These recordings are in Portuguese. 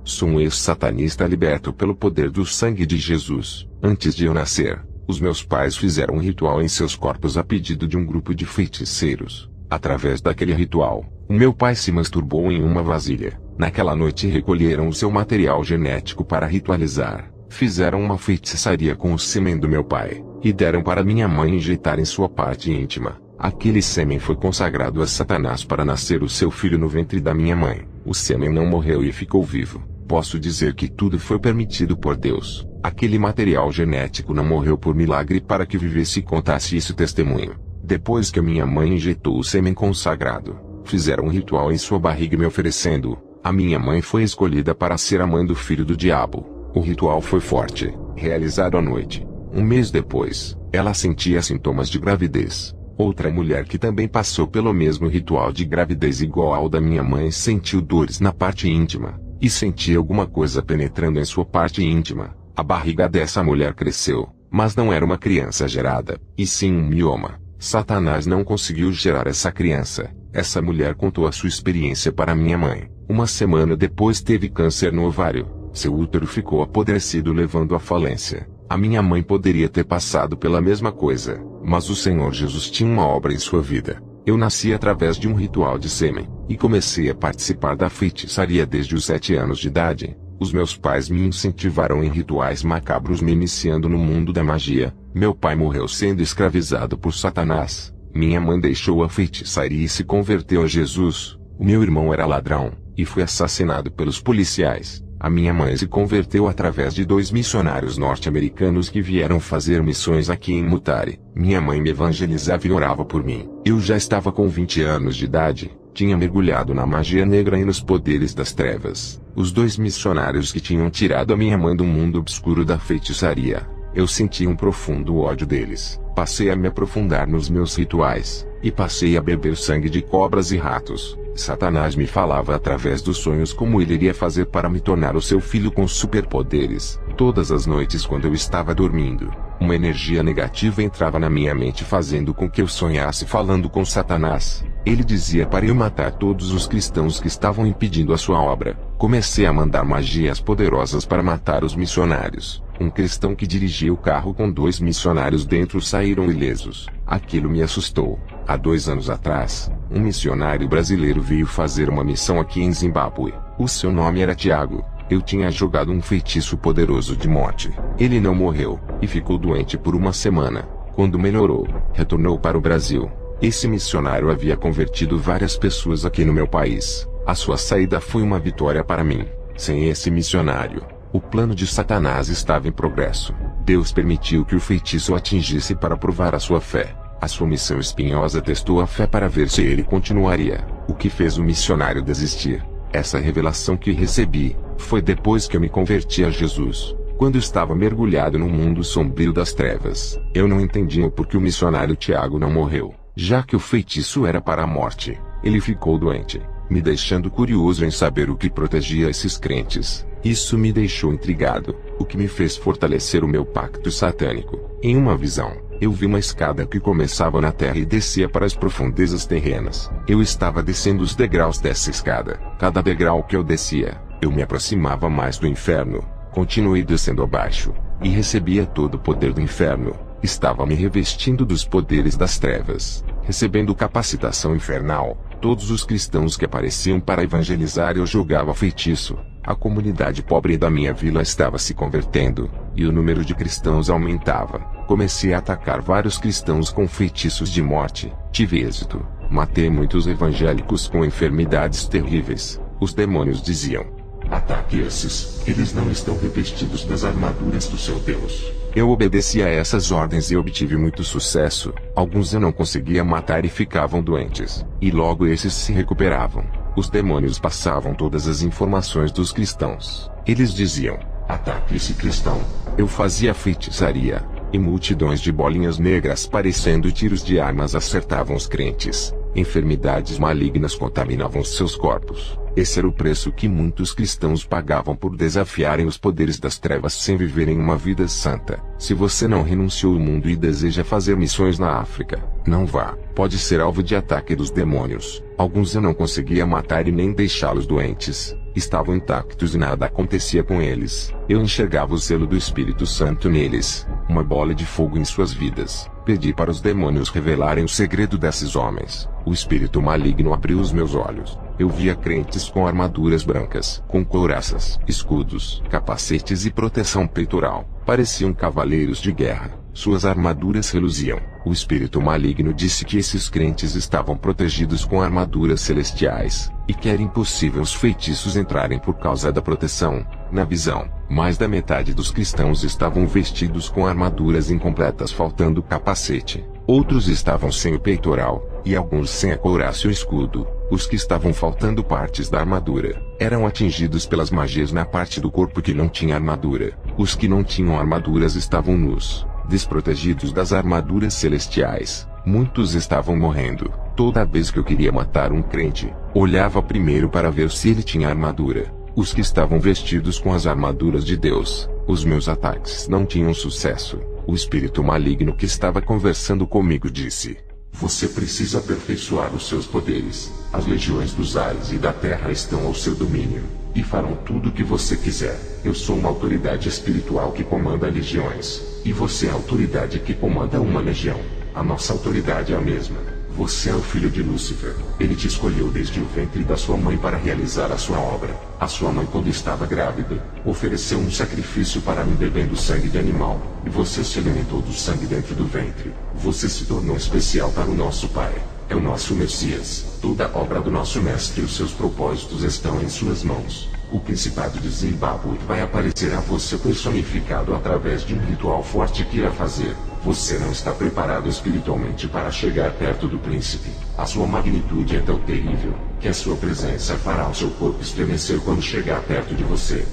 Sou um ex-satanista liberto pelo poder do sangue de Jesus. Antes de eu nascer, os meus pais fizeram um ritual em seus corpos a pedido de um grupo de feiticeiros. Através daquele ritual, o meu pai se masturbou em uma vasilha. Naquela noite recolheram o seu material genético para ritualizar. Fizeram uma feitiçaria com o sêmen do meu pai, e deram para minha mãe injetar em sua parte íntima. Aquele sêmen foi consagrado a Satanás para nascer o seu filho no ventre da minha mãe. O sêmen não morreu e ficou vivo. Posso dizer que tudo foi permitido por Deus. Aquele material genético não morreu por milagre para que vivesse e contasse esse testemunho. Depois que a minha mãe injetou o sêmen consagrado, fizeram um ritual em sua barriga me oferecendo. A minha mãe foi escolhida para ser a mãe do filho do diabo. O ritual foi forte, realizado à noite. Um mês depois, ela sentia sintomas de gravidez. Outra mulher que também passou pelo mesmo ritual de gravidez igual ao da minha mãe sentiu dores na parte íntima, e sentia alguma coisa penetrando em sua parte íntima. A barriga dessa mulher cresceu, mas não era uma criança gerada, e sim um mioma. Satanás não conseguiu gerar essa criança. Essa mulher contou a sua experiência para minha mãe. Uma semana depois teve câncer no ovário. Seu útero ficou apodrecido levando à falência. A minha mãe poderia ter passado pela mesma coisa, mas o Senhor Jesus tinha uma obra em sua vida. Eu nasci através de um ritual de sêmen, e comecei a participar da feitiçaria desde os 7 anos de idade. Os meus pais me incentivaram em rituais macabros me iniciando no mundo da magia. Meu pai morreu sendo escravizado por Satanás. Minha mãe deixou a feitiçaria e se converteu a Jesus. O meu irmão era ladrão, e foi assassinado pelos policiais. A minha mãe se converteu através de 2 missionários norte-americanos que vieram fazer missões aqui em Mutare. Minha mãe me evangelizava e orava por mim. Eu já estava com 20 anos de idade, tinha mergulhado na magia negra e nos poderes das trevas. Os 2 missionários que tinham tirado a minha mãe do mundo obscuro da feitiçaria. Eu senti um profundo ódio deles. Passei a me aprofundar nos meus rituais, e passei a beber sangue de cobras e ratos. Satanás me falava através dos sonhos como ele iria fazer para me tornar o seu filho com superpoderes. Todas as noites quando eu estava dormindo, uma energia negativa entrava na minha mente fazendo com que eu sonhasse falando com Satanás. Ele dizia para eu matar todos os cristãos que estavam impedindo a sua obra. Comecei a mandar magias poderosas para matar os missionários. Um cristão que dirigia o carro com 2 missionários dentro saíram ilesos. Aquilo me assustou. Há 2 anos atrás, um missionário brasileiro veio fazer uma missão aqui em Zimbábue. O seu nome era Tiago. Eu tinha jogado um feitiço poderoso de morte. Ele não morreu, e ficou doente por uma semana. Quando melhorou, retornou para o Brasil. Esse missionário havia convertido várias pessoas aqui no meu país. A sua saída foi uma vitória para mim. Sem esse missionário, o plano de Satanás estava em progresso. Deus permitiu que o feitiço o atingisse para provar a sua fé. A sua missão espinhosa testou a fé para ver se ele continuaria. O que fez o missionário desistir? Essa revelação que recebi foi depois que eu me converti a Jesus. Quando estava mergulhado no mundo sombrio das trevas, eu não entendia por que o missionário Tiago não morreu. Já que o feitiço era para a morte, ele ficou doente, me deixando curioso em saber o que protegia esses crentes. Isso me deixou intrigado, o que me fez fortalecer o meu pacto satânico. Em uma visão, eu vi uma escada que começava na terra e descia para as profundezas terrenas. Eu estava descendo os degraus dessa escada. Cada degrau que eu descia, eu me aproximava mais do inferno. Continuei descendo abaixo, e recebia todo o poder do inferno. Estava me revestindo dos poderes das trevas, recebendo capacitação infernal. Todos os cristãos que apareciam para evangelizar eu jogava feitiço. A comunidade pobre da minha vila estava se convertendo, e o número de cristãos aumentava. Comecei a atacar vários cristãos com feitiços de morte. Tive êxito. Matei muitos evangélicos com enfermidades terríveis. Os demônios diziam: ataque esses, eles não estão revestidos das armaduras do seu Deus. Eu obedeci a essas ordens e obtive muito sucesso. Alguns eu não conseguia matar e ficavam doentes, e logo esses se recuperavam. Os demônios passavam todas as informações dos cristãos. Eles diziam: ataque esse cristão. Eu fazia feitiçaria, e multidões de bolinhas negras parecendo tiros de armas acertavam os crentes. Enfermidades malignas contaminavam seus corpos. Esse era o preço que muitos cristãos pagavam por desafiarem os poderes das trevas sem viverem uma vida santa. Se você não renunciou ao mundo e deseja fazer missões na África, não vá. Pode ser alvo de ataque dos demônios. Alguns eu não conseguia matar e nem deixá-los doentes. estavam intactos e nada acontecia com eles. Eu enxergava o selo do Espírito Santo neles, uma bola de fogo em suas vidas. Pedi para os demônios revelarem o segredo desses homens. O espírito maligno abriu os meus olhos. Eu via crentes com armaduras brancas, com couraças, escudos, capacetes e proteção peitoral. Pareciam cavaleiros de guerra. Suas armaduras reluziam. O espírito maligno disse que esses crentes estavam protegidos com armaduras celestiais, e que era impossível os feitiços entrarem por causa da proteção. Na visão, mais da metade dos cristãos estavam vestidos com armaduras incompletas, faltando capacete. Outros estavam sem o peitoral, e alguns sem a couraça e o escudo. Os que estavam faltando partes da armadura, eram atingidos pelas magias na parte do corpo que não tinha armadura. Os que não tinham armaduras estavam nus, desprotegidos das armaduras celestiais. Muitos estavam morrendo. Toda vez que eu queria matar um crente, olhava primeiro para ver se ele tinha armadura. Os que estavam vestidos com as armaduras de Deus, os meus ataques não tinham sucesso. O espírito maligno que estava conversando comigo disse: "Você precisa aperfeiçoar os seus poderes. As legiões dos ares e da terra estão ao seu domínio, e farão tudo o que você quiser. Eu sou uma autoridade espiritual que comanda legiões, e você é a autoridade que comanda uma legião. A nossa autoridade é a mesma. Você é o filho de Lúcifer. Ele te escolheu desde o ventre da sua mãe para realizar a sua obra. A sua mãe, quando estava grávida, ofereceu um sacrifício para mim bebendo sangue de animal, e você se alimentou do sangue dentro do ventre. Você se tornou especial para o nosso Pai. É o nosso Messias. Toda a obra do nosso mestre e os seus propósitos estão em suas mãos. O principado de Zimbábue vai aparecer a você personificado através de um ritual forte que irá fazer. Você não está preparado espiritualmente para chegar perto do príncipe. A sua magnitude é tão terrível, que a sua presença fará o seu corpo estremecer quando chegar perto de você."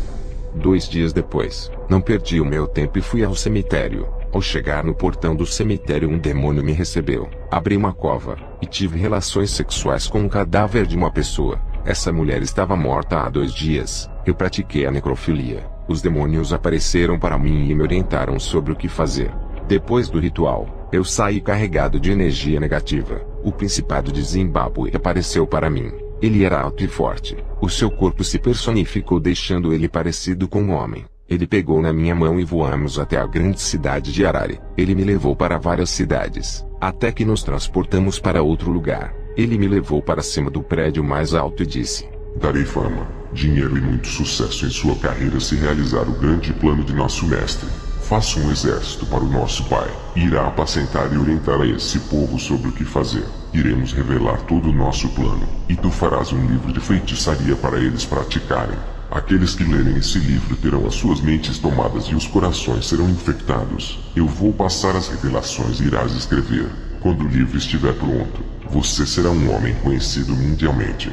2 dias depois, não perdi o meu tempo e fui ao cemitério. Ao chegar no portão do cemitério, um demônio me recebeu. Abri uma cova, e tive relações sexuais com um cadáver de uma pessoa. Essa mulher estava morta há 2 dias. Eu pratiquei a necrofilia. Os demônios apareceram para mim e me orientaram sobre o que fazer. Depois do ritual, eu saí carregado de energia negativa. O principado de Zimbábue apareceu para mim. Ele era alto e forte. O seu corpo se personificou, deixando ele parecido com um homem. Ele pegou na minha mão e voamos até a grande cidade de Harare. Ele me levou para várias cidades, até que nos transportamos para outro lugar. Ele me levou para cima do prédio mais alto e disse: "Darei fama, dinheiro e muito sucesso em sua carreira se realizar o grande plano de nosso mestre. Faça um exército para o nosso pai. Irá apacentar e orientar a esse povo sobre o que fazer. Iremos revelar todo o nosso plano, e tu farás um livro de feitiçaria para eles praticarem. Aqueles que lerem esse livro terão as suas mentes tomadas e os corações serão infectados. Eu vou passar as revelações e irás escrever. Quando o livro estiver pronto, você será um homem conhecido mundialmente."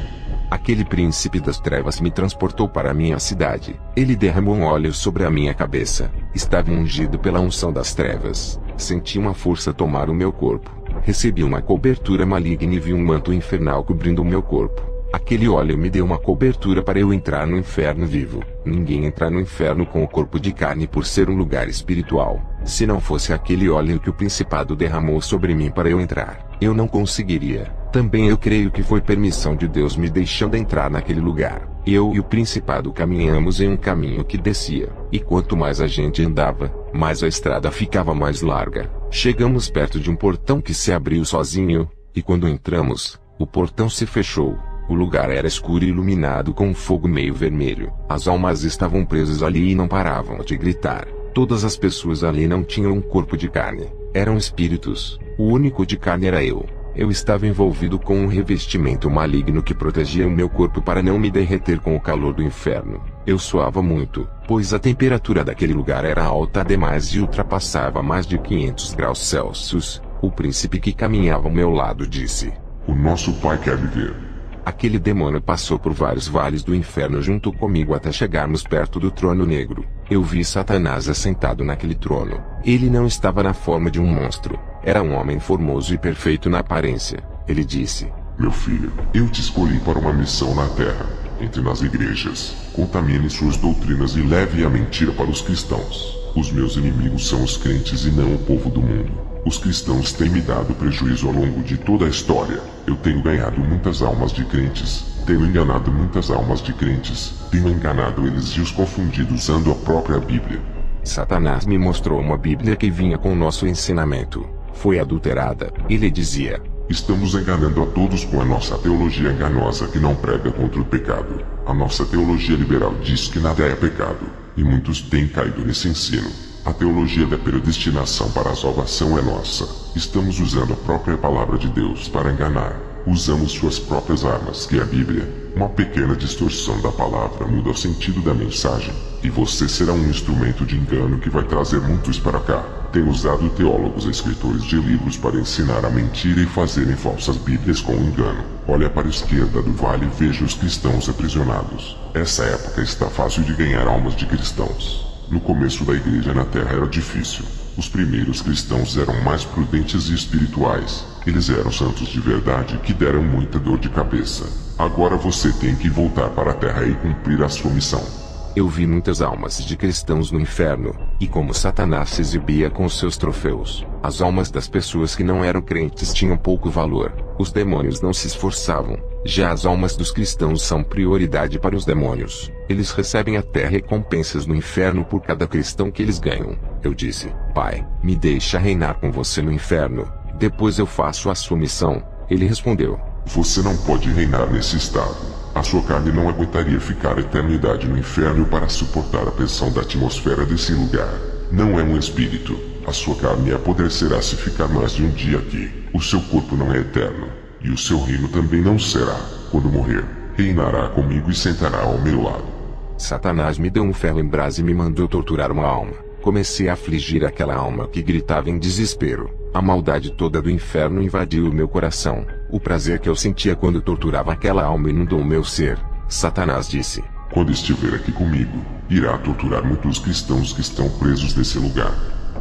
Aquele príncipe das trevas me transportou para a minha cidade. Ele derramou um óleo sobre a minha cabeça. Estava ungido pela unção das trevas. Senti uma força tomar o meu corpo. Recebi uma cobertura maligna e vi um manto infernal cobrindo o meu corpo. Aquele óleo me deu uma cobertura para eu entrar no inferno vivo. Ninguém entra no inferno com o corpo de carne por ser um lugar espiritual. Se não fosse aquele óleo que o principado derramou sobre mim para eu entrar, eu não conseguiria. Também eu creio que foi permissão de Deus me deixando entrar naquele lugar. Eu e o principado caminhamos em um caminho que descia, e quanto mais a gente andava, mais a estrada ficava mais larga. Chegamos perto de um portão que se abriu sozinho, e quando entramos, o portão se fechou. O lugar era escuro e iluminado com um fogo meio vermelho. As almas estavam presas ali e não paravam de gritar. Todas as pessoas ali não tinham um corpo de carne. Eram espíritos. O único de carne era eu. Eu estava envolvido com um revestimento maligno que protegia o meu corpo para não me derreter com o calor do inferno. Eu suava muito, pois a temperatura daquele lugar era alta demais e ultrapassava mais de 500 graus Celsius. O príncipe que caminhava ao meu lado disse: "O nosso pai quer viver." Aquele demônio passou por vários vales do inferno junto comigo até chegarmos perto do trono negro. Eu vi Satanás assentado naquele trono. Ele não estava na forma de um monstro. Era um homem formoso e perfeito na aparência. Ele disse: "Meu filho, eu te escolhi para uma missão na terra. Entre nas igrejas, contamine suas doutrinas e leve a mentira para os cristãos. Os meus inimigos são os crentes e não o povo do mundo. Os cristãos têm me dado prejuízo ao longo de toda a história. Eu tenho ganhado muitas almas de crentes, Tenho enganado muitas almas de crentes, tenho enganado eles e os confundido usando a própria Bíblia. Satanás me mostrou uma Bíblia que vinha com o nosso ensinamento. Foi adulterada. Ele dizia: estamos enganando a todos com a nossa teologia enganosa que não prega contra o pecado. A nossa teologia liberal diz que nada é pecado, e muitos têm caído nesse ensino. A teologia da predestinação para a salvação é nossa. Estamos usando a própria palavra de Deus para enganar. Usamos suas próprias armas, que é a Bíblia. Uma pequena distorção da palavra muda o sentido da mensagem, e você será um instrumento de engano que vai trazer muitos para cá. Tenho usado teólogos e escritores de livros para ensinar a mentira e fazerem falsas bíblias com engano. Olha para a esquerda do vale e veja os cristãos aprisionados. Essa época está fácil de ganhar almas de cristãos. No começo da igreja na terra era difícil. Os primeiros cristãos eram mais prudentes e espirituais. Eles eram santos de verdade que deram muita dor de cabeça. Agora você tem que voltar para a terra e cumprir a sua missão. Eu vi muitas almas de cristãos no inferno, e como Satanás se exibia com seus troféus, as almas das pessoas que não eram crentes tinham pouco valor. Os demônios não se esforçavam. Já as almas dos cristãos são prioridade para os demônios. Eles recebem até recompensas no inferno por cada cristão que eles ganham. Eu disse: Pai, me deixa reinar com você no inferno. Depois eu faço a sua missão. Ele respondeu: você não pode reinar nesse estado. A sua carne não aguentaria ficar a eternidade no inferno para suportar a pressão da atmosfera desse lugar. Não é um espírito. A sua carne apodrecerá se ficar mais de um dia aqui. O seu corpo não é eterno. E o seu reino também não será. Quando morrer, reinará comigo e sentará ao meu lado. Satanás me deu um ferro em brasa e me mandou torturar uma alma. Comecei a afligir aquela alma que gritava em desespero. A maldade toda do inferno invadiu o meu coração. O prazer que eu sentia quando torturava aquela alma inundou o meu ser. Satanás disse: quando estiver aqui comigo, irá torturar muitos cristãos que estão presos nesse lugar.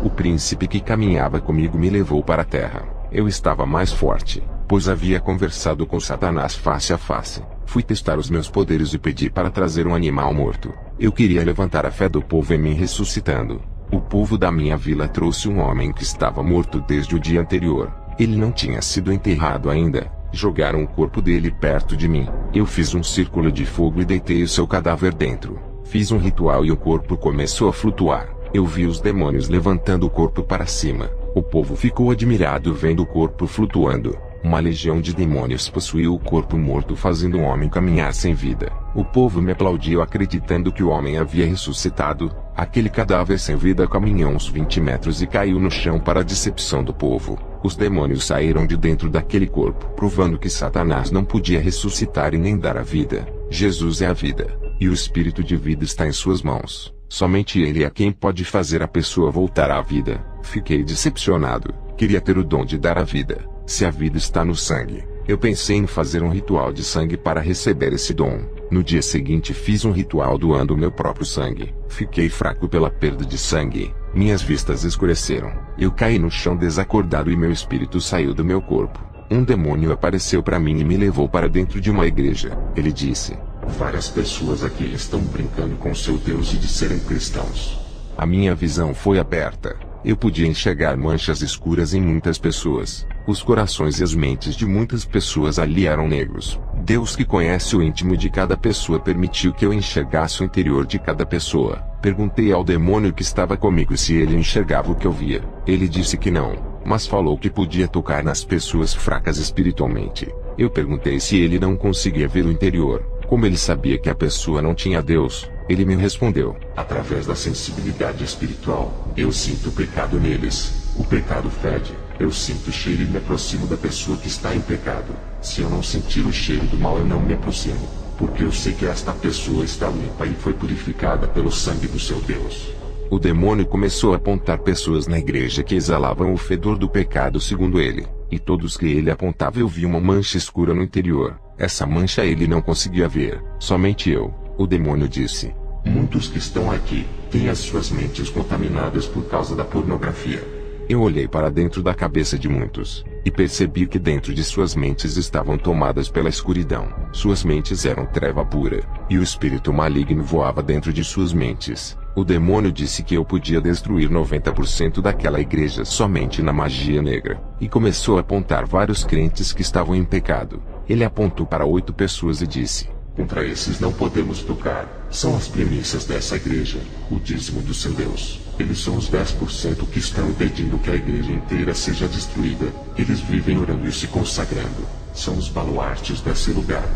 O príncipe que caminhava comigo me levou para a terra. Eu estava mais forte, pois havia conversado com Satanás face a face. Fui testar os meus poderes e pedi para trazer um animal morto. Eu queria levantar a fé do povo em mim ressuscitando. O povo da minha vila trouxe um homem que estava morto desde o dia anterior. Ele não tinha sido enterrado ainda. Jogaram o corpo dele perto de mim. Eu fiz um círculo de fogo e deitei o seu cadáver dentro. Fiz um ritual e o corpo começou a flutuar. Eu vi os demônios levantando o corpo para cima. O povo ficou admirado vendo o corpo flutuando. Uma legião de demônios possuiu o corpo morto, fazendo o homem caminhar sem vida. O povo me aplaudiu acreditando que o homem havia ressuscitado. Aquele cadáver sem vida caminhou uns 20 metros e caiu no chão para a decepção do povo. Os demônios saíram de dentro daquele corpo, provando que Satanás não podia ressuscitar e nem dar a vida. Jesus é a vida, e o espírito de vida está em suas mãos. Somente ele é quem pode fazer a pessoa voltar à vida. Fiquei decepcionado. Queria ter o dom de dar a vida. Se a vida está no sangue, eu pensei em fazer um ritual de sangue para receber esse dom. No dia seguinte fiz um ritual doando meu próprio sangue. Fiquei fraco pela perda de sangue. Minhas vistas escureceram. Eu caí no chão desacordado e meu espírito saiu do meu corpo. Um demônio apareceu para mim e me levou para dentro de uma igreja. Ele disse: várias pessoas aqui estão brincando com seu Deus e de serem cristãos. A minha visão foi aberta. Eu podia enxergar manchas escuras em muitas pessoas. Os corações e as mentes de muitas pessoas ali eram negros. Deus, que conhece o íntimo de cada pessoa, permitiu que eu enxergasse o interior de cada pessoa. Perguntei ao demônio que estava comigo se ele enxergava o que eu via. Ele disse que não, mas falou que podia tocar nas pessoas fracas espiritualmente. Eu perguntei se ele não conseguia ver o interior. Como ele sabia que a pessoa não tinha Deus, ele me respondeu: através da sensibilidade espiritual, eu sinto o pecado neles. O pecado fede. Eu sinto o cheiro e me aproximo da pessoa que está em pecado. Se eu não sentir o cheiro do mal, eu não me aproximo, porque eu sei que esta pessoa está limpa e foi purificada pelo sangue do seu Deus. O demônio começou a apontar pessoas na igreja que exalavam o fedor do pecado segundo ele, e todos que ele apontava eu via uma mancha escura no interior. Essa mancha ele não conseguia ver, somente eu. O demônio disse: muitos que estão aqui têm as suas mentes contaminadas por causa da pornografia. Eu olhei para dentro da cabeça de muitos, e percebi que dentro de suas mentes estavam tomadas pela escuridão. Suas mentes eram treva pura, e o espírito maligno voava dentro de suas mentes. O demônio disse que eu podia destruir 90% daquela igreja somente na magia negra, e começou a apontar vários crentes que estavam em pecado. Ele apontou para 8 pessoas e disse: contra esses não podemos tocar. São as premissas dessa igreja, o dízimo do seu Deus. Eles são os 10% que estão impedindo que a igreja inteira seja destruída. Eles vivem orando e se consagrando. São os baluartes desse lugar.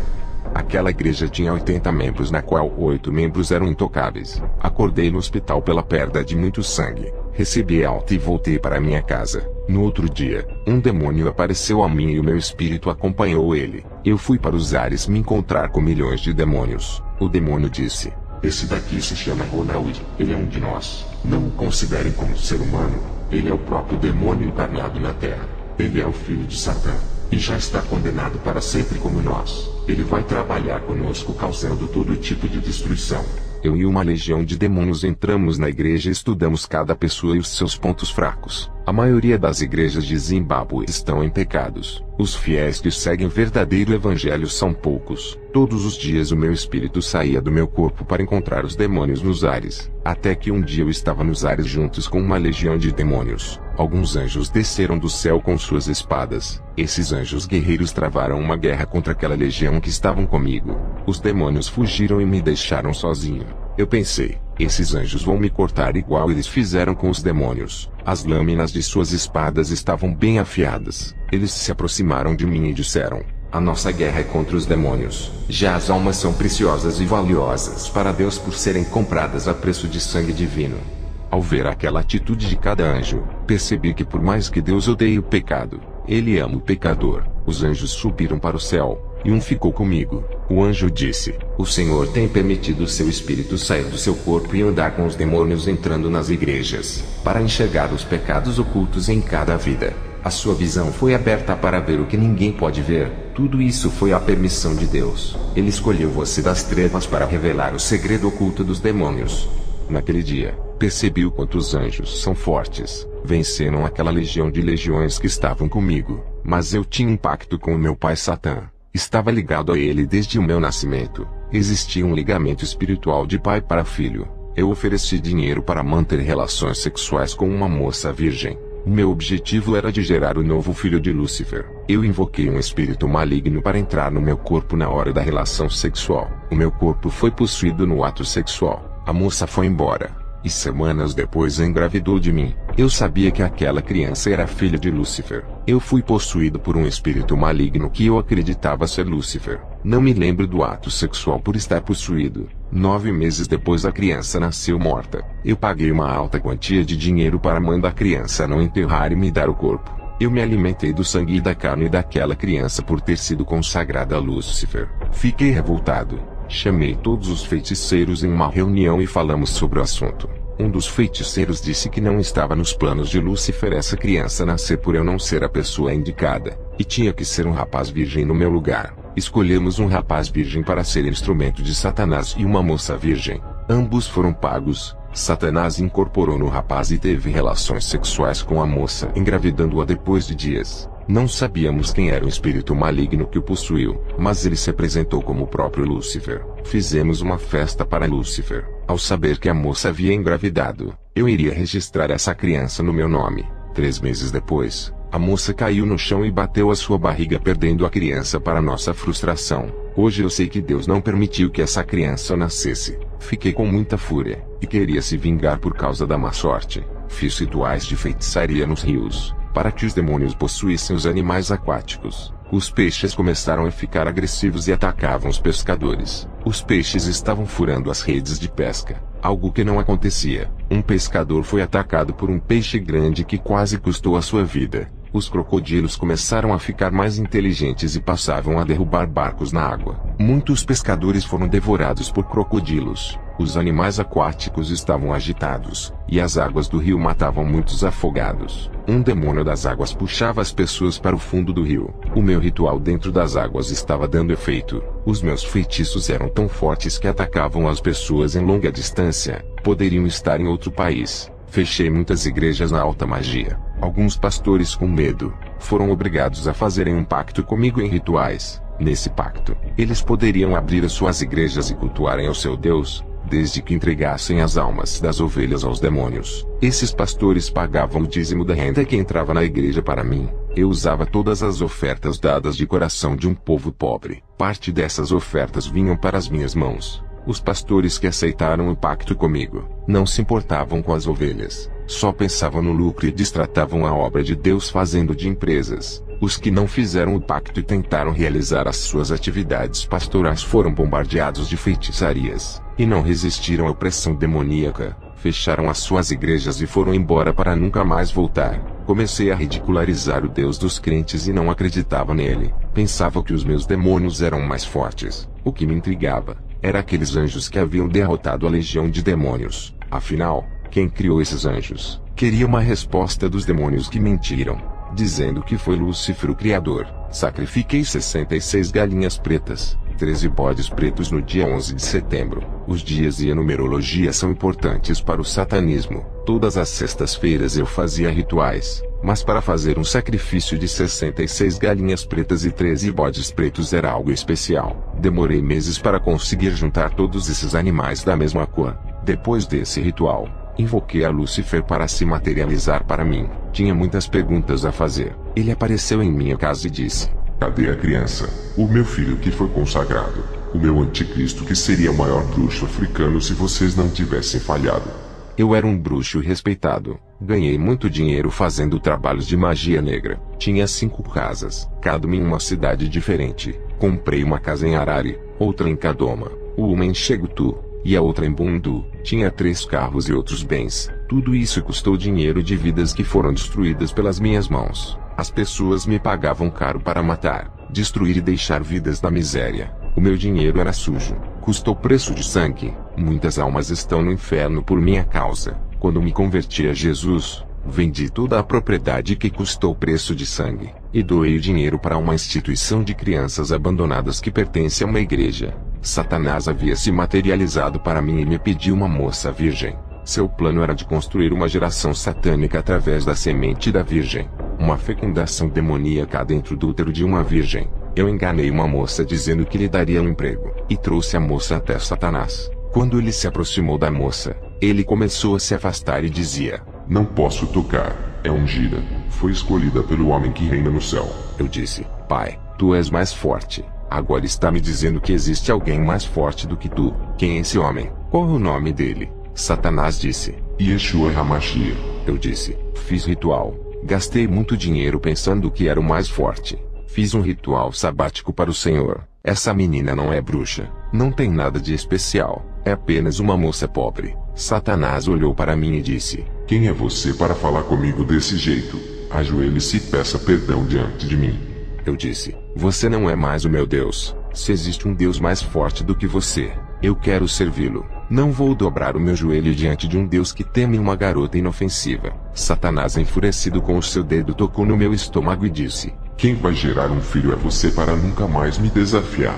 Aquela igreja tinha 80 membros, na qual 8 membros eram intocáveis. Acordei no hospital pela perda de muito sangue. Recebi alta e voltei para minha casa. No outro dia, um demônio apareceu a mim e o meu espírito acompanhou ele. Eu fui para os ares me encontrar com milhões de demônios. O demônio disse: esse daqui se chama Ronald. Ele é um de nós. Não o considerem como ser humano. Ele é o próprio demônio encarnado na Terra. Ele é o filho de Satã. E já está condenado para sempre como nós. Ele vai trabalhar conosco causando todo tipo de destruição. Eu e uma legião de demônios entramos na igreja e estudamos cada pessoa e os seus pontos fracos. A maioria das igrejas de Zimbábue estão em pecados. Os fiéis que seguem o verdadeiro evangelho são poucos. Todos os dias o meu espírito saía do meu corpo para encontrar os demônios nos ares. Até que um dia eu estava nos ares juntos com uma legião de demônios. Alguns anjos desceram do céu com suas espadas. Esses anjos guerreiros travaram uma guerra contra aquela legião que estavam comigo. Os demônios fugiram e me deixaram sozinho. Eu pensei, esses anjos vão me cortar igual eles fizeram com os demônios. As lâminas de suas espadas estavam bem afiadas. Eles se aproximaram de mim e disseram: a nossa guerra é contra os demônios. Já as almas são preciosas e valiosas para Deus por serem compradas a preço de sangue divino. Ao ver aquela atitude de cada anjo, percebi que por mais que Deus odeie o pecado, Ele ama o pecador. Os anjos subiram para o céu, e um ficou comigo. O anjo disse: o Senhor tem permitido seu espírito sair do seu corpo e andar com os demônios entrando nas igrejas, para enxergar os pecados ocultos em cada vida. A sua visão foi aberta para ver o que ninguém pode ver. Tudo isso foi a permissão de Deus. Ele escolheu você das trevas para revelar o segredo oculto dos demônios. Naquele dia, percebi o quanto os anjos são fortes. Venceram aquela legião de legiões que estavam comigo. Mas eu tinha um pacto com o meu pai Satã. Estava ligado a ele desde o meu nascimento. Existia um ligamento espiritual de pai para filho. Eu ofereci dinheiro para manter relações sexuais com uma moça virgem. O meu objetivo era de gerar o novo filho de Lúcifer. Eu invoquei um espírito maligno para entrar no meu corpo na hora da relação sexual. O meu corpo foi possuído no ato sexual. A moça foi embora. E semanas depois engravidou de mim. Eu sabia que aquela criança era filha de Lúcifer. Eu fui possuído por um espírito maligno que eu acreditava ser Lúcifer. Não me lembro do ato sexual por estar possuído. 9 meses depois a criança nasceu morta. Eu paguei uma alta quantia de dinheiro para a mãe da criança não enterrar e me dar o corpo. Eu me alimentei do sangue e da carne daquela criança por ter sido consagrada a Lúcifer. Fiquei revoltado. Chamei todos os feiticeiros em uma reunião e falamos sobre o assunto. Um dos feiticeiros disse que não estava nos planos de Lúcifer essa criança nascer por eu não ser a pessoa indicada, e tinha que ser um rapaz virgem no meu lugar. Escolhemos um rapaz virgem para ser instrumento de Satanás e uma moça virgem. Ambos foram pagos. Satanás incorporou no rapaz e teve relações sexuais com a moça, engravidando-a depois de dias. Não sabíamos quem era o espírito maligno que o possuiu, mas ele se apresentou como o próprio Lúcifer. Fizemos uma festa para Lúcifer. Ao saber que a moça havia engravidado, eu iria registrar essa criança no meu nome. 3 meses depois, a moça caiu no chão e bateu a sua barriga, perdendo a criança para nossa frustração. Hoje eu sei que Deus não permitiu que essa criança nascesse. Fiquei com muita fúria, e queria se vingar por causa da má sorte. Fiz rituais de feitiçaria nos rios, para que os demônios possuíssem os animais aquáticos. Os peixes começaram a ficar agressivos e atacavam os pescadores. Os peixes estavam furando as redes de pesca, algo que não acontecia. Um pescador foi atacado por um peixe grande que quase custou a sua vida. Os crocodilos começaram a ficar mais inteligentes e passavam a derrubar barcos na água. Muitos pescadores foram devorados por crocodilos. Os animais aquáticos estavam agitados, e as águas do rio matavam muitos afogados. Um demônio das águas puxava as pessoas para o fundo do rio. O meu ritual dentro das águas estava dando efeito. Os meus feitiços eram tão fortes que atacavam as pessoas em longa distância. Poderiam estar em outro país. Fechei muitas igrejas na alta magia. Alguns pastores, com medo, foram obrigados a fazerem um pacto comigo em rituais. Nesse pacto, eles poderiam abrir as suas igrejas e cultuarem ao seu Deus, desde que entregassem as almas das ovelhas aos demônios. Esses pastores pagavam o dízimo da renda que entrava na igreja para mim. Eu usava todas as ofertas dadas de coração de um povo pobre. Parte dessas ofertas vinham para as minhas mãos. Os pastores que aceitaram o pacto comigo não se importavam com as ovelhas, só pensavam no lucro e destratavam a obra de Deus fazendo de empresas. Os que não fizeram o pacto e tentaram realizar as suas atividades pastorais foram bombardeados de feitiçarias, e não resistiram à opressão demoníaca, fecharam as suas igrejas e foram embora para nunca mais voltar. Comecei a ridicularizar o Deus dos crentes e não acreditava nele. Pensava que os meus demônios eram mais fortes. O que me intrigava era aqueles anjos que haviam derrotado a legião de demônios. Afinal, quem criou esses anjos? Queria uma resposta dos demônios que mentiram, dizendo que foi Lúcifer o criador. Sacrifiquei 66 galinhas pretas, 13 bodes pretos no dia 11 de setembro. Os dias e a numerologia são importantes para o satanismo. Todas as sextas-feiras eu fazia rituais, mas para fazer um sacrifício de 66 galinhas pretas e 13 bodes pretos era algo especial. Demorei meses para conseguir juntar todos esses animais da mesma cor. Depois desse ritual, invoquei a Lúcifer para se materializar para mim. Tinha muitas perguntas a fazer. Ele apareceu em minha casa e disse: Cadê a criança? O meu filho que foi consagrado. O meu anticristo que seria o maior bruxo africano se vocês não tivessem falhado. Eu era um bruxo respeitado. Ganhei muito dinheiro fazendo trabalhos de magia negra. Tinha 5 casas, cada uma em uma cidade diferente. Comprei uma casa em Harare, outra em Kadoma, uma em Chegutu e a outra em Bundu. Tinha 3 carros e outros bens. Tudo isso custou dinheiro de vidas que foram destruídas pelas minhas mãos. As pessoas me pagavam caro para matar, destruir e deixar vidas na miséria. O meu dinheiro era sujo, custou preço de sangue. Muitas almas estão no inferno por minha causa. Quando me converti a Jesus, vendi toda a propriedade que custou preço de sangue, e doei o dinheiro para uma instituição de crianças abandonadas que pertence a uma igreja. Satanás havia se materializado para mim e me pediu uma moça virgem. Seu plano era de construir uma geração satânica através da semente da virgem, uma fecundação demoníaca dentro do útero de uma virgem. Eu enganei uma moça dizendo que lhe daria um emprego, e trouxe a moça até Satanás. Quando ele se aproximou da moça, ele começou a se afastar e dizia: Não posso tocar, é ungida, foi escolhida pelo homem que reina no céu. Eu disse: Pai, tu és mais forte. Agora está me dizendo que existe alguém mais forte do que tu. Quem é esse homem? Qual é o nome dele? Satanás disse: Yeshua HaMashiach. Eu disse: Fiz ritual. Gastei muito dinheiro pensando que era o mais forte. Fiz um ritual sabático para o Senhor. Essa menina não é bruxa. Não tem nada de especial. É apenas uma moça pobre. Satanás olhou para mim e disse: Quem é você para falar comigo desse jeito? Ajoelhe-se e peça perdão diante de mim. Eu disse: Você não é mais o meu Deus. Se existe um Deus mais forte do que você, eu quero servi-lo. Não vou dobrar o meu joelho diante de um Deus que teme uma garota inofensiva. Satanás, enfurecido com o seu dedo, tocou no meu estômago e disse: Quem vai gerar um filho é você para nunca mais me desafiar.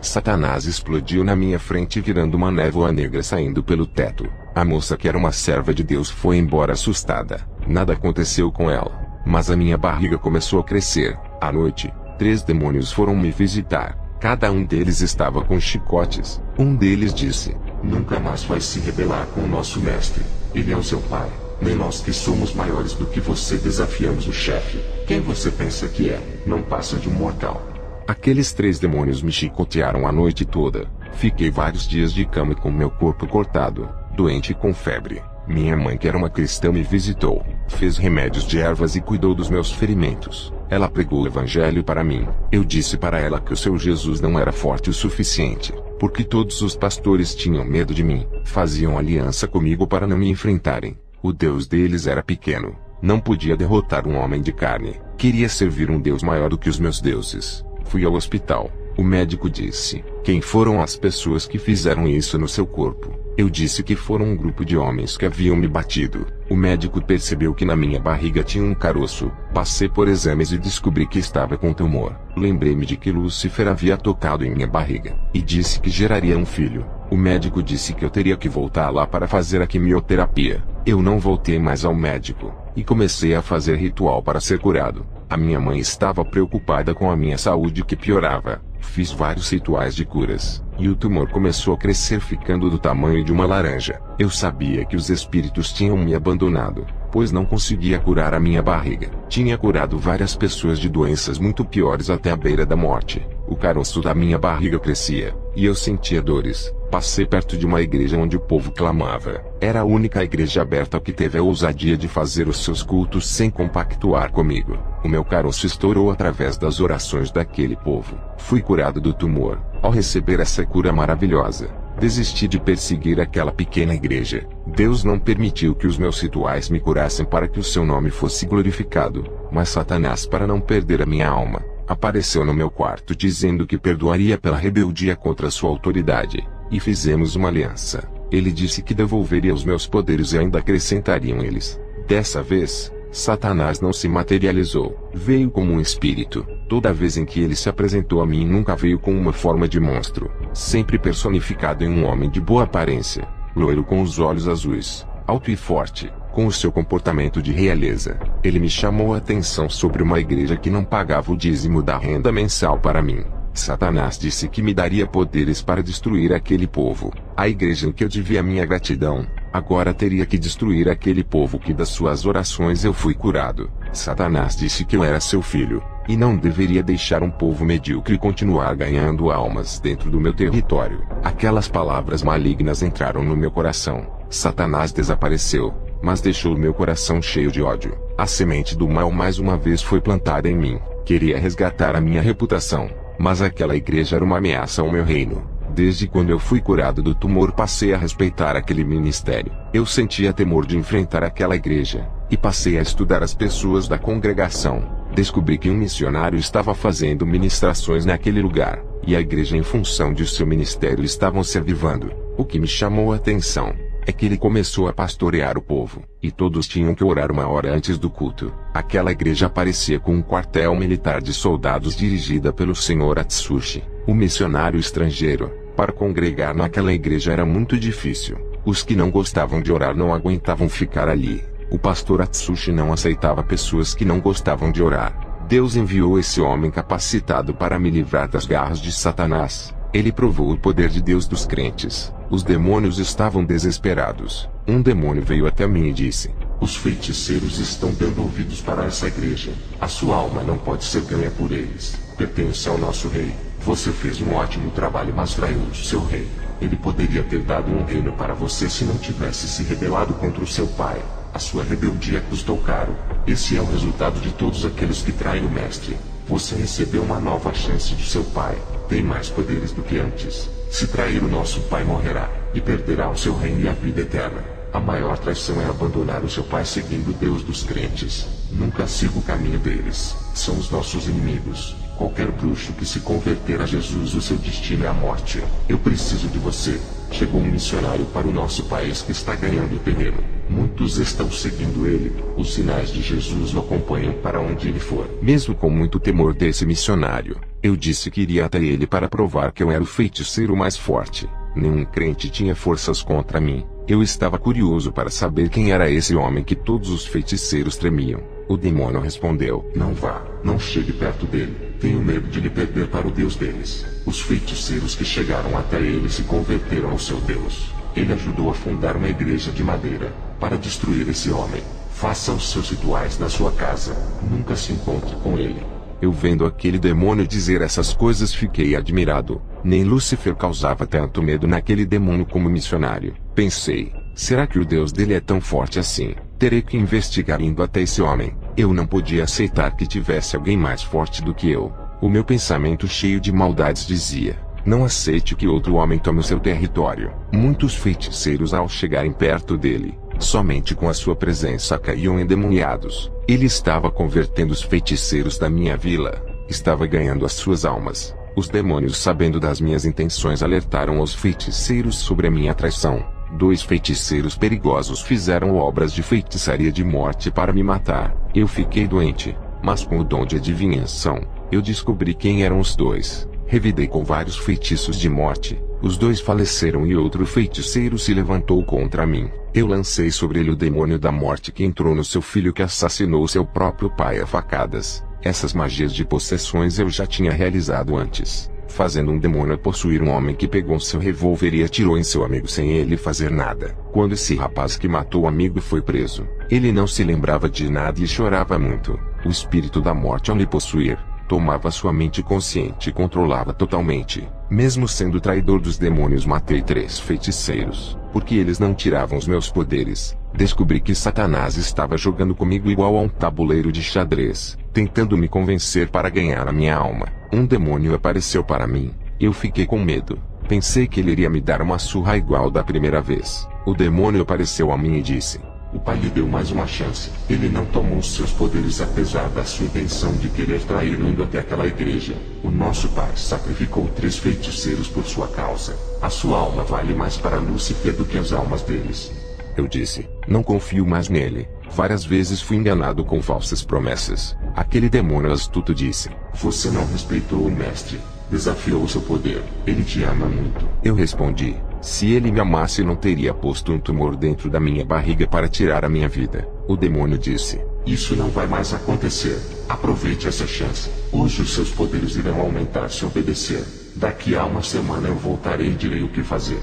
Satanás explodiu na minha frente virando uma névoa negra saindo pelo teto. A moça, que era uma serva de Deus, foi embora assustada. Nada aconteceu com ela, mas a minha barriga começou a crescer. À noite, 3 demônios foram me visitar. Cada um deles estava com chicotes. Um deles disse: Nunca mais vai se rebelar com o nosso mestre. Ele é o seu pai. Nem nós que somos maiores do que você desafiamos o chefe. Quem você pensa que é? Não passa de um mortal. Aqueles 3 demônios me chicotearam a noite toda. Fiquei vários dias de cama com meu corpo cortado, doente e com febre. Minha mãe, que era uma cristã, me visitou, fez remédios de ervas e cuidou dos meus ferimentos. Ela pregou o evangelho para mim. Eu disse para ela que o seu Jesus não era forte o suficiente, porque todos os pastores tinham medo de mim, faziam aliança comigo para não me enfrentarem. O Deus deles era pequeno, não podia derrotar um homem de carne. Queria servir um Deus maior do que os meus deuses. Fui ao hospital. O médico disse: Quem foram as pessoas que fizeram isso no seu corpo? Eu disse que foram um grupo de homens que haviam me batido. O médico percebeu que na minha barriga tinha um caroço. Passei por exames e descobri que estava com tumor. Lembrei-me de que Lúcifer havia tocado em minha barriga, e disse que geraria um filho. O médico disse que eu teria que voltar lá para fazer a quimioterapia. Eu não voltei mais ao médico, e comecei a fazer ritual para ser curado. A minha mãe estava preocupada com a minha saúde que piorava. Fiz vários rituais de curas, e o tumor começou a crescer, ficando do tamanho de uma laranja. Eu sabia que os espíritos tinham me abandonado, pois não conseguia curar a minha barriga. Tinha curado várias pessoas de doenças muito piores até a beira da morte. O caroço da minha barriga crescia, e eu sentia dores. Passei perto de uma igreja onde o povo clamava. Era a única igreja aberta que teve a ousadia de fazer os seus cultos sem compactuar comigo. O meu caroço estourou através das orações daquele povo. Fui curado do tumor. Ao receber essa cura maravilhosa, desisti de perseguir aquela pequena igreja. Deus não permitiu que os meus rituais me curassem para que o seu nome fosse glorificado, mas Satanás, para não perder a minha alma, apareceu no meu quarto dizendo que perdoaria pela rebeldia contra sua autoridade, e fizemos uma aliança. Ele disse que devolveria os meus poderes e ainda acrescentariam eles. Dessa vez, Satanás não se materializou. Veio como um espírito. Toda vez em que ele se apresentou a mim, nunca veio com uma forma de monstro. Sempre personificado em um homem de boa aparência, loiro com os olhos azuis, alto e forte, com o seu comportamento de realeza. Ele me chamou a atenção sobre uma igreja que não pagava o dízimo da renda mensal para mim. Satanás disse que me daria poderes para destruir aquele povo. A igreja em que eu devia minha gratidão, agora teria que destruir aquele povo que das suas orações eu fui curado. Satanás disse que eu era seu filho, e não deveria deixar um povo medíocre continuar ganhando almas dentro do meu território. Aquelas palavras malignas entraram no meu coração. Satanás desapareceu, mas deixou meu coração cheio de ódio. A semente do mal mais uma vez foi plantada em mim. Queria resgatar a minha reputação, mas aquela igreja era uma ameaça ao meu reino. Desde quando eu fui curado do tumor, passei a respeitar aquele ministério. Eu sentia temor de enfrentar aquela igreja, e passei a estudar as pessoas da congregação. Descobri que um missionário estava fazendo ministrações naquele lugar, e a igreja, em função de seu ministério, estavam se avivando. O que me chamou a atenção é que ele começou a pastorear o povo, e todos tinham que orar uma hora antes do culto. Aquela igreja parecia com um quartel militar de soldados dirigida pelo Sr. Atsushi, o missionário estrangeiro. Para congregar naquela igreja era muito difícil. Os que não gostavam de orar não aguentavam ficar ali. O pastor Atsushi não aceitava pessoas que não gostavam de orar. Deus enviou esse homem capacitado para me livrar das garras de Satanás. Ele provou o poder de Deus dos crentes. Os demônios estavam desesperados. Um demônio veio até mim e disse: os feiticeiros estão dando ouvidos para essa igreja. A sua alma não pode ser ganha por eles. Pertence ao nosso rei. Você fez um ótimo trabalho, mas traiu o seu rei. Ele poderia ter dado um reino para você se não tivesse se rebelado contra o seu pai. A sua rebeldia custou caro. Esse é o resultado de todos aqueles que traem o mestre. Você recebeu uma nova chance de seu pai. Tem mais poderes do que antes. Se trair o nosso pai, morrerá, e perderá o seu reino e a vida eterna. A maior traição é abandonar o seu pai seguindo o Deus dos crentes. Nunca siga o caminho deles. São os nossos inimigos. Qualquer bruxo que se converter a Jesus, o seu destino é a morte. Eu preciso de você. Chegou um missionário para o nosso país que está ganhando terreno. Muitos estão seguindo ele. Os sinais de Jesus o acompanham para onde ele for. Mesmo com muito temor desse missionário, eu disse que iria até ele para provar que eu era o feiticeiro mais forte. Nenhum crente tinha forças contra mim. Eu estava curioso para saber quem era esse homem que todos os feiticeiros tremiam. O demônio respondeu: não vá, não chegue perto dele. Tenho medo de lhe perder para o Deus deles. Os feiticeiros que chegaram até ele se converteram ao seu Deus. Ele ajudou a fundar uma igreja de madeira para destruir esse homem. Faça os seus rituais na sua casa. Nunca se encontre com ele. Eu, vendo aquele demônio dizer essas coisas, fiquei admirado. Nem Lúcifer causava tanto medo naquele demônio como missionário. Pensei: será que o Deus dele é tão forte assim? Terei que investigar indo até esse homem. Eu não podia aceitar que tivesse alguém mais forte do que eu. O meu pensamento, cheio de maldades, dizia: não aceite que outro homem tome o seu território. Muitos feiticeiros, ao chegarem perto dele, somente com a sua presença caíam endemoniados. Ele estava convertendo os feiticeiros da minha vila. Estava ganhando as suas almas. Os demônios, sabendo das minhas intenções, alertaram os feiticeiros sobre a minha traição. 2 feiticeiros perigosos fizeram obras de feitiçaria de morte para me matar. Eu fiquei doente, mas com o dom de adivinhação, eu descobri quem eram os 2. Revidei com vários feitiços de morte. Os 2 faleceram e outro feiticeiro se levantou contra mim. Eu lancei sobre ele o demônio da morte que entrou no seu filho, que assassinou seu próprio pai a facadas. Essas magias de possessões eu já tinha realizado antes. fazendo um demônio possuir um homem que pegou seu revólver e atirou em seu amigo sem ele fazer nada. Quando esse rapaz que matou o amigo foi preso, ele não se lembrava de nada e chorava muito. O espírito da morte, ao lhe possuir, tomava sua mente consciente e controlava totalmente. Mesmo sendo traidor dos demônios, matei 3 feiticeiros, porque eles não tiravam os meus poderes. Descobri que Satanás estava jogando comigo igual a um tabuleiro de xadrez, tentando me convencer para ganhar a minha alma. Um demônio apareceu para mim. Eu fiquei com medo. Pensei que ele iria me dar uma surra igual da primeira vez. O demônio apareceu a mim e disse: o pai lhe deu mais uma chance. Ele não tomou os seus poderes apesar da sua intenção de querer traí-lo indo até aquela igreja. O nosso pai sacrificou 3 feiticeiros por sua causa. A sua alma vale mais para Lúcifer do que as almas deles. Eu disse: não confio mais nele. Várias vezes fui enganado com falsas promessas. Aquele demônio astuto disse: você não respeitou o mestre. Desafiou o seu poder. Ele te ama muito. Eu respondi: se ele me amasse, não teria posto um tumor dentro da minha barriga para tirar a minha vida. O demônio disse: isso não vai mais acontecer. Aproveite essa chance. Hoje os seus poderes irão aumentar se obedecer. Daqui a uma semana eu voltarei e direi o que fazer.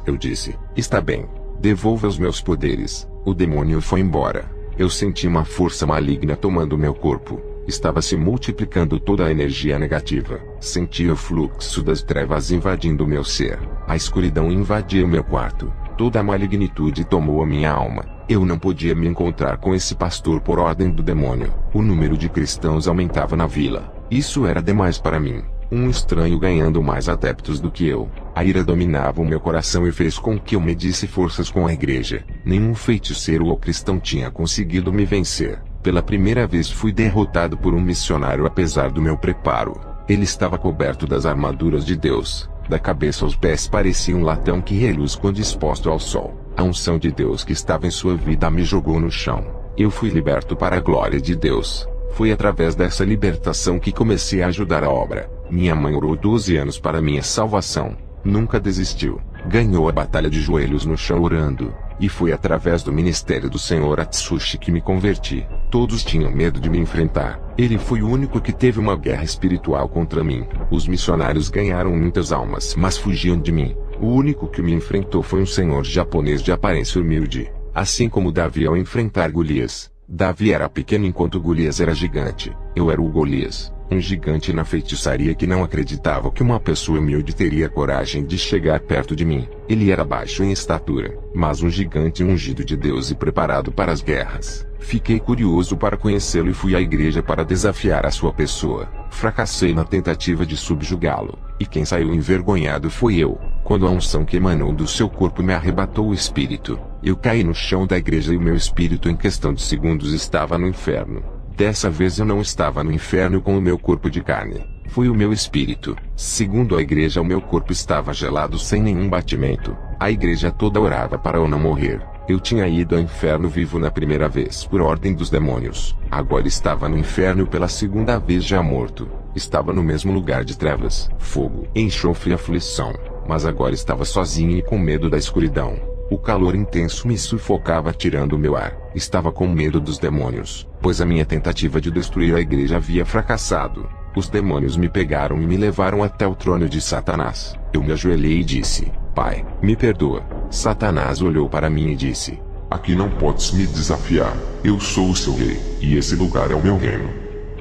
Eu disse: está bem. Devolva os meus poderes. O demônio foi embora. Eu senti uma força maligna tomando meu corpo. Estava se multiplicando toda a energia negativa. Sentia o fluxo das trevas invadindo meu ser. A escuridão invadia meu quarto. Toda a malignitude tomou a minha alma. Eu não podia me encontrar com esse pastor por ordem do demônio. O número de cristãos aumentava na vila. Isso era demais para mim. Um estranho ganhando mais adeptos do que eu. A ira dominava o meu coração e fez com que eu medisse forças com a igreja. Nenhum feiticeiro ou cristão tinha conseguido me vencer. Pela primeira vez fui derrotado por um missionário apesar do meu preparo. Ele estava coberto das armaduras de Deus. Da cabeça aos pés parecia um latão que reluz quando exposto ao sol. A unção de Deus que estava em sua vida me jogou no chão. Eu fui liberto para a glória de Deus. Foi através dessa libertação que comecei a ajudar a obra. Minha mãe orou 12 anos para minha salvação. Nunca desistiu. Ganhou a batalha de joelhos no chão orando. E foi através do ministério do Senhor Atsushi que me converti. Todos tinham medo de me enfrentar. Ele foi o único que teve uma guerra espiritual contra mim. Os missionários ganharam muitas almas, mas fugiam de mim. O único que me enfrentou foi um senhor japonês de aparência humilde. Assim como Davi ao enfrentar Golias. Davi era pequeno enquanto Golias era gigante. Eu era o Golias, um gigante na feitiçaria que não acreditava que uma pessoa humilde teria coragem de chegar perto de mim. Ele era baixo em estatura, mas um gigante ungido de Deus e preparado para as guerras. Fiquei curioso para conhecê-lo e fui à igreja para desafiar a sua pessoa. Fracassei na tentativa de subjugá-lo, e quem saiu envergonhado foi eu. Quando a unção que emanou do seu corpo me arrebatou o espírito, eu caí no chão da igreja e o meu espírito em questão de segundos estava no inferno. Dessa vez eu não estava no inferno com o meu corpo de carne. Foi o meu espírito. Segundo a igreja, o meu corpo estava gelado sem nenhum batimento. A igreja toda orava para eu não morrer. Eu tinha ido ao inferno vivo na primeira vez por ordem dos demônios. Agora estava no inferno pela segunda vez já morto. Estava no mesmo lugar de trevas, fogo, enxofre e aflição. Mas agora estava sozinho e com medo da escuridão. O calor intenso me sufocava tirando o meu ar. Estava com medo dos demônios, pois a minha tentativa de destruir a igreja havia fracassado. Os demônios me pegaram e me levaram até o trono de Satanás. Eu me ajoelhei e disse: Pai, me perdoa. Satanás olhou para mim e disse: aqui não podes me desafiar. Eu sou o seu rei, e esse lugar é o meu reino.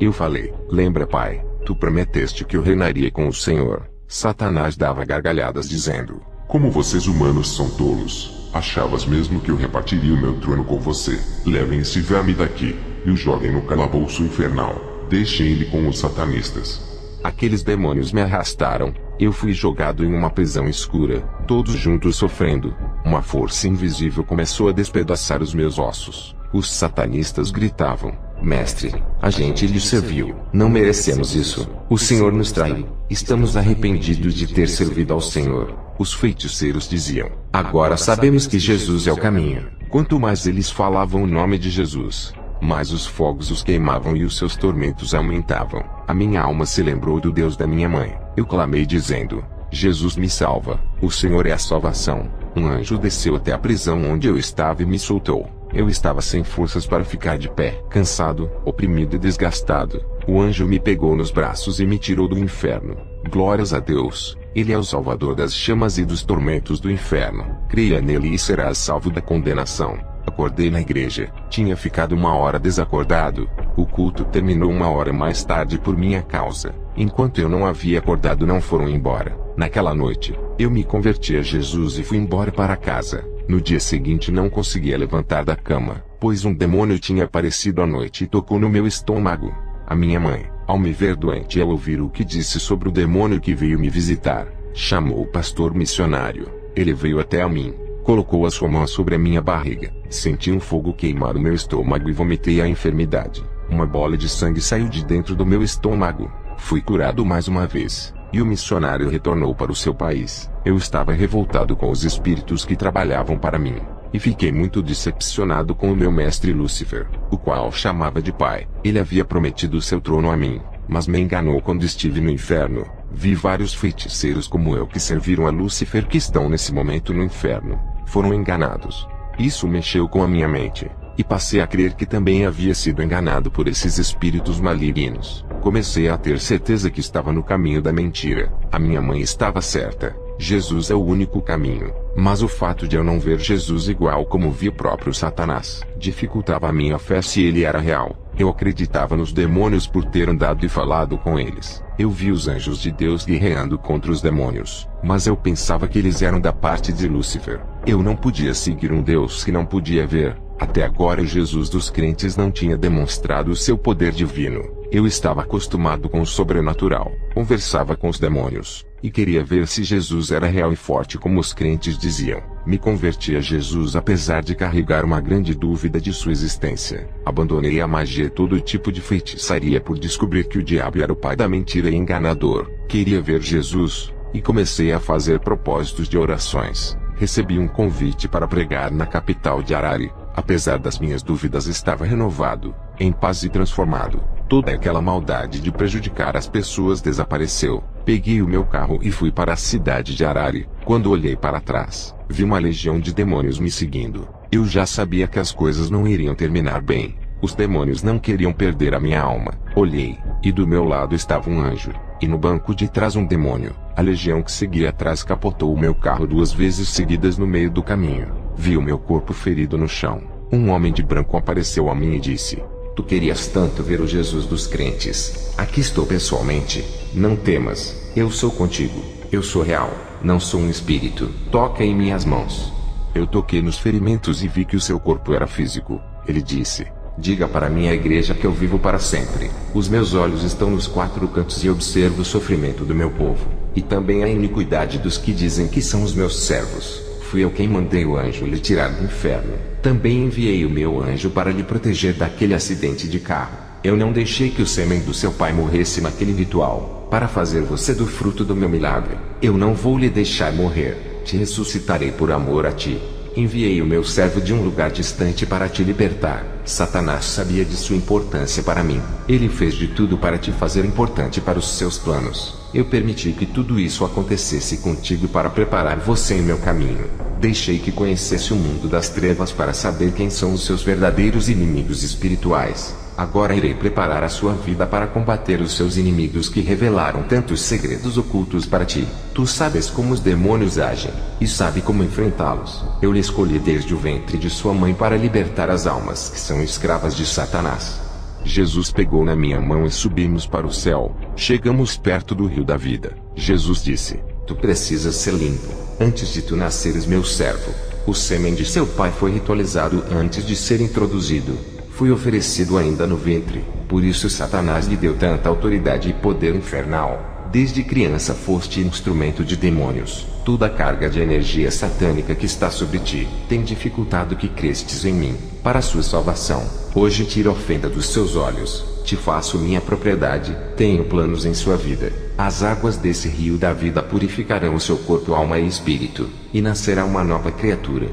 Eu falei: lembra, pai, tu prometeste que eu reinaria com o Senhor. Satanás dava gargalhadas dizendo: como vocês humanos são tolos. Achavas mesmo que eu repartiria o meu trono com você? Levem esse verme daqui, e o joguem no calabouço infernal. Deixem ele com os satanistas. Aqueles demônios me arrastaram. Eu fui jogado em uma prisão escura, todos juntos sofrendo. Uma força invisível começou a despedaçar os meus ossos. Os satanistas gritavam: Mestre, a gente lhe serviu. Não merecemos isso. O Senhor nos traiu. Estamos arrependidos de ter servido ao Senhor. Os feiticeiros diziam: agora sabemos que Jesus é o caminho. Quanto mais eles falavam o nome de Jesus, mais os fogos os queimavam e os seus tormentos aumentavam. A minha alma se lembrou do Deus da minha mãe. Eu clamei dizendo: Jesus me salva. O Senhor é a salvação. Um anjo desceu até a prisão onde eu estava e me soltou. Eu estava sem forças para ficar de pé, cansado, oprimido e desgastado. O anjo me pegou nos braços e me tirou do inferno. Glórias a Deus, Ele é o Salvador das chamas e dos tormentos do inferno. Creia nele e serás salvo da condenação. Acordei na igreja, tinha ficado 1 hora desacordado. O culto terminou 1 hora mais tarde por minha causa. Enquanto eu não havia acordado, não foram embora. Naquela noite, eu me converti a Jesus e fui embora para casa. No dia seguinte não conseguia levantar da cama, pois um demônio tinha aparecido à noite e tocou no meu estômago. A minha mãe, ao me ver doente ao ouvir o que disse sobre o demônio que veio me visitar, chamou o pastor missionário. Ele veio até a mim, colocou a sua mão sobre a minha barriga, senti um fogo queimar o meu estômago e vomitei a enfermidade. Uma bola de sangue saiu de dentro do meu estômago. Fui curado mais uma vez, e o missionário retornou para o seu país. Eu estava revoltado com os espíritos que trabalhavam para mim, e fiquei muito decepcionado com o meu mestre Lúcifer, o qual chamava de pai. Ele havia prometido seu trono a mim, mas me enganou quando estive no inferno. Vi vários feiticeiros como eu que serviram a Lúcifer que estão nesse momento no inferno. Foram enganados. Isso mexeu com a minha mente, e passei a crer que também havia sido enganado por esses espíritos malignos. Comecei a ter certeza que estava no caminho da mentira. A minha mãe estava certa. Jesus é o único caminho. Mas o fato de eu não ver Jesus igual como via o próprio Satanás dificultava a minha fé se ele era real. Eu acreditava nos demônios por ter andado e falado com eles. Eu vi os anjos de Deus guerreando contra os demônios, mas eu pensava que eles eram da parte de Lúcifer. Eu não podia seguir um Deus que não podia ver. Até agora o Jesus dos crentes não tinha demonstrado o seu poder divino. Eu estava acostumado com o sobrenatural, conversava com os demônios, e queria ver se Jesus era real e forte como os crentes diziam. Me converti a Jesus apesar de carregar uma grande dúvida de sua existência. Abandonei a magia e todo tipo de feitiçaria por descobrir que o diabo era o pai da mentira e enganador. Queria ver Jesus, e comecei a fazer propósitos de orações. Recebi um convite para pregar na capital de Harare. Apesar das minhas dúvidas, estava renovado, em paz e transformado. Toda aquela maldade de prejudicar as pessoas desapareceu. Peguei o meu carro e fui para a cidade de Harare. Quando olhei para trás, vi uma legião de demônios me seguindo. Eu já sabia que as coisas não iriam terminar bem. Os demônios não queriam perder a minha alma. Olhei, e do meu lado estava um anjo, e no banco de trás um demônio. A legião que seguia atrás capotou o meu carro 2 vezes seguidas no meio do caminho. Vi o meu corpo ferido no chão. Um homem de branco apareceu a mim e disse: "Tu querias tanto ver o Jesus dos crentes. Aqui estou pessoalmente. Não temas, eu sou contigo. Eu sou real, não sou um espírito. Toca em minhas mãos." Eu toquei nos ferimentos e vi que o seu corpo era físico. Ele disse: "Diga para minha igreja que eu vivo para sempre. Os meus olhos estão nos 4 cantos e observo o sofrimento do meu povo, e também a iniquidade dos que dizem que são os meus servos. Fui eu quem mandei o anjo lhe tirar do inferno. Também enviei o meu anjo para lhe proteger daquele acidente de carro. Eu não deixei que o sêmen do seu pai morresse naquele ritual, para fazer você do fruto do meu milagre. Eu não vou lhe deixar morrer. Te ressuscitarei por amor a ti. Enviei o meu servo de um lugar distante para te libertar." Satanás sabia de sua importância para mim. Ele fez de tudo para te fazer importante para os seus planos. Eu permiti que tudo isso acontecesse contigo para preparar você em meu caminho. Deixei que conhecesse o mundo das trevas para saber quem são os seus verdadeiros inimigos espirituais. Agora irei preparar a sua vida para combater os seus inimigos que revelaram tantos segredos ocultos para ti. Tu sabes como os demônios agem, e sabe como enfrentá-los. Eu lhe escolhi desde o ventre de sua mãe para libertar as almas que são escravas de Satanás. Jesus pegou na minha mão e subimos para o céu. Chegamos perto do rio da vida. Jesus disse: "Tu precisas ser limpo. Antes de tu nasceres, meu servo, o sêmen de seu pai foi ritualizado antes de ser introduzido. Foi oferecido ainda no ventre. Por isso Satanás lhe deu tanta autoridade e poder infernal. Desde criança foste instrumento de demônios. Toda a carga de energia satânica que está sobre ti tem dificultado que crestes em mim, para sua salvação. Hoje tiro a ofenda dos seus olhos. Te faço minha propriedade. Tenho planos em sua vida. As águas desse rio da vida purificarão o seu corpo, alma e espírito, e nascerá uma nova criatura."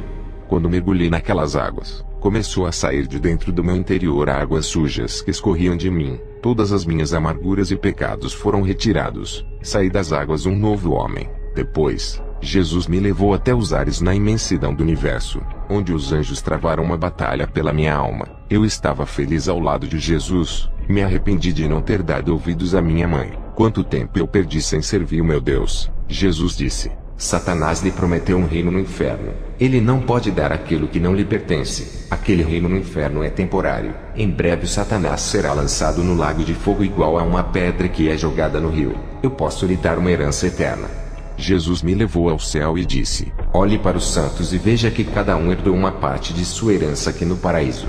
Quando mergulhei naquelas águas, começou a sair de dentro do meu interior águas sujas que escorriam de mim. Todas as minhas amarguras e pecados foram retirados. Saí das águas um novo homem. Depois, Jesus me levou até os ares na imensidão do universo, onde os anjos travaram uma batalha pela minha alma. Eu estava feliz ao lado de Jesus. Me arrependi de não ter dado ouvidos à minha mãe. Quanto tempo eu perdi sem servir o meu Deus? Jesus disse. Satanás lhe prometeu um reino no inferno. Ele não pode dar aquilo que não lhe pertence. Aquele reino no inferno é temporário. Em breve Satanás será lançado no lago de fogo igual a uma pedra que é jogada no rio. Eu posso lhe dar uma herança eterna. Jesus me levou ao céu e disse: olhe para os santos e veja que cada um herdou uma parte de sua herança aqui no paraíso.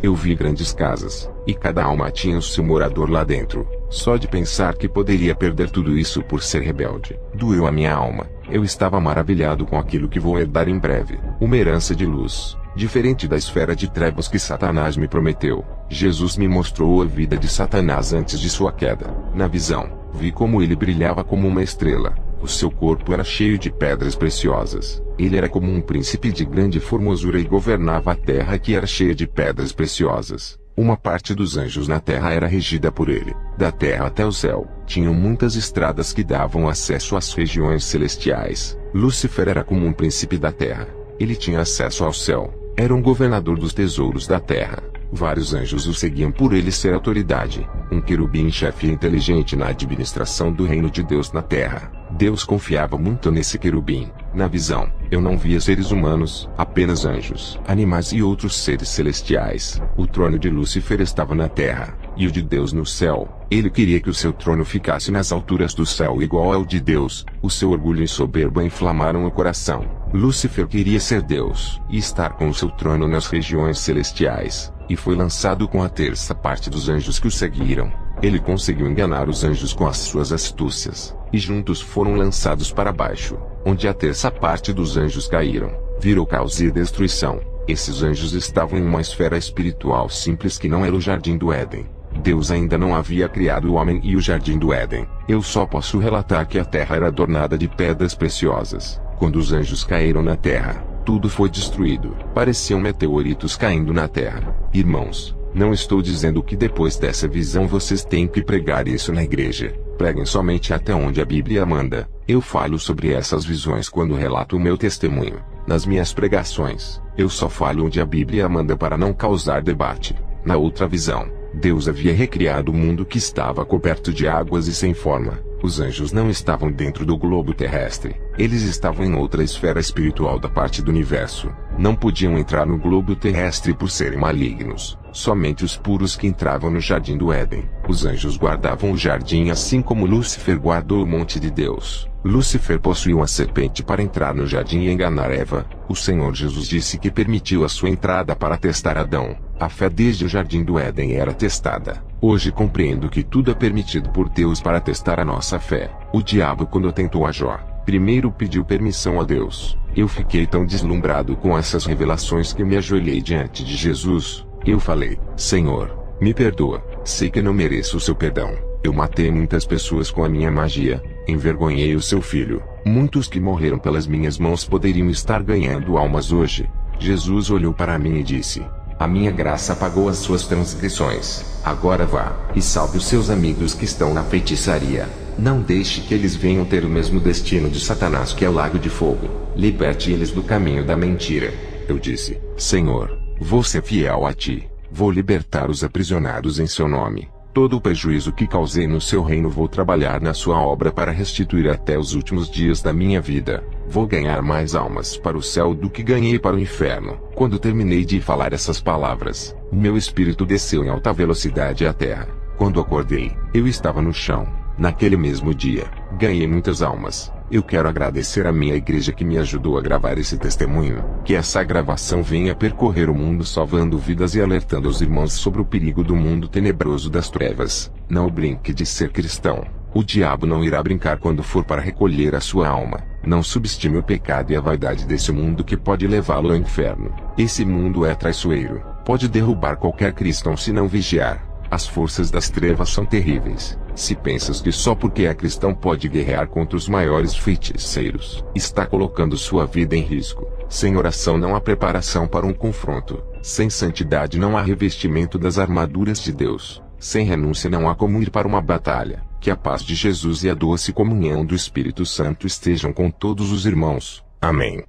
Eu vi grandes casas, e cada alma tinha o seu morador lá dentro. Só de pensar que poderia perder tudo isso por ser rebelde, doeu a minha alma. Eu estava maravilhado com aquilo que vou herdar em breve, uma herança de luz, diferente da esfera de trevas que Satanás me prometeu. Jesus me mostrou a vida de Satanás antes de sua queda. Na visão, vi como ele brilhava como uma estrela. O seu corpo era cheio de pedras preciosas. Ele era como um príncipe de grande formosura e governava a terra que era cheia de pedras preciosas. Uma parte dos anjos na terra era regida por ele. Da terra até o céu, tinham muitas estradas que davam acesso às regiões celestiais. Lúcifer era como um príncipe da terra. Ele tinha acesso ao céu. Era um governador dos tesouros da terra. Vários anjos o seguiam por ele ser autoridade. Um querubim-chefe inteligente na administração do reino de Deus na terra. Deus confiava muito nesse querubim. Na visão, eu não via seres humanos, apenas anjos, animais e outros seres celestiais. O trono de Lúcifer estava na terra, e o de Deus no céu. Ele queria que o seu trono ficasse nas alturas do céu igual ao de Deus. O seu orgulho e soberba inflamaram o coração. Lúcifer queria ser Deus, e estar com o seu trono nas regiões celestiais. E foi lançado com a terça parte dos anjos que o seguiram. Ele conseguiu enganar os anjos com as suas astúcias, e juntos foram lançados para baixo, onde a terça parte dos anjos caíram. Virou caos e destruição. Esses anjos estavam em uma esfera espiritual simples que não era o Jardim do Éden. Deus ainda não havia criado o homem e o Jardim do Éden. Eu só posso relatar que a terra era adornada de pedras preciosas. Quando os anjos caíram na terra, tudo foi destruído. Pareciam meteoritos caindo na terra. Irmãos, não estou dizendo que depois dessa visão vocês têm que pregar isso na igreja. Preguem somente até onde a Bíblia manda. Eu falo sobre essas visões quando relato o meu testemunho. Nas minhas pregações, eu só falo onde a Bíblia manda para não causar debate. Na outra visão, Deus havia recriado o mundo que estava coberto de águas e sem forma. Os anjos não estavam dentro do globo terrestre. Eles estavam em outra esfera espiritual da parte do universo. Não podiam entrar no globo terrestre por serem malignos. Somente os puros que entravam no Jardim do Éden. Os anjos guardavam o jardim assim como Lúcifer guardou o monte de Deus. Lúcifer possuiu uma serpente para entrar no jardim e enganar Eva. O Senhor Jesus disse que permitiu a sua entrada para testar Adão. A fé desde o Jardim do Éden era testada. Hoje compreendo que tudo é permitido por Deus para testar a nossa fé. O diabo, quando tentou a Jó, primeiro pediu permissão a Deus. Eu fiquei tão deslumbrado com essas revelações que me ajoelhei diante de Jesus. Eu falei: Senhor, me perdoa, sei que não mereço o seu perdão. Eu matei muitas pessoas com a minha magia, envergonhei o seu filho. Muitos que morreram pelas minhas mãos poderiam estar ganhando almas hoje. Jesus olhou para mim e disse: a minha graça apagou as suas transgressões. Agora vá, e salve os seus amigos que estão na feitiçaria. Não deixe que eles venham ter o mesmo destino de Satanás, que é o lago de fogo. Liberte eles do caminho da mentira. Eu disse: Senhor, vou ser fiel a ti. Vou libertar os aprisionados em seu nome. Todo o prejuízo que causei no seu reino vou trabalhar na sua obra para restituir até os últimos dias da minha vida. Vou ganhar mais almas para o céu do que ganhei para o inferno. Quando terminei de falar essas palavras, meu espírito desceu em alta velocidade à terra. Quando acordei, eu estava no chão. Naquele mesmo dia, ganhei muitas almas. Eu quero agradecer à minha igreja que me ajudou a gravar esse testemunho. Que essa gravação venha percorrer o mundo salvando vidas e alertando os irmãos sobre o perigo do mundo tenebroso das trevas. Não brinque de ser cristão. O diabo não irá brincar quando for para recolher a sua alma. Não subestime o pecado e a vaidade desse mundo que pode levá-lo ao inferno. Esse mundo é traiçoeiro. Pode derrubar qualquer cristão se não vigiar. As forças das trevas são terríveis. Se pensas que só porque é cristão pode guerrear contra os maiores feiticeiros, está colocando sua vida em risco. Sem oração não há preparação para um confronto. Sem santidade não há revestimento das armaduras de Deus. Sem renúncia não há como ir para uma batalha. Que a paz de Jesus e a doce comunhão do Espírito Santo estejam com todos os irmãos. Amém.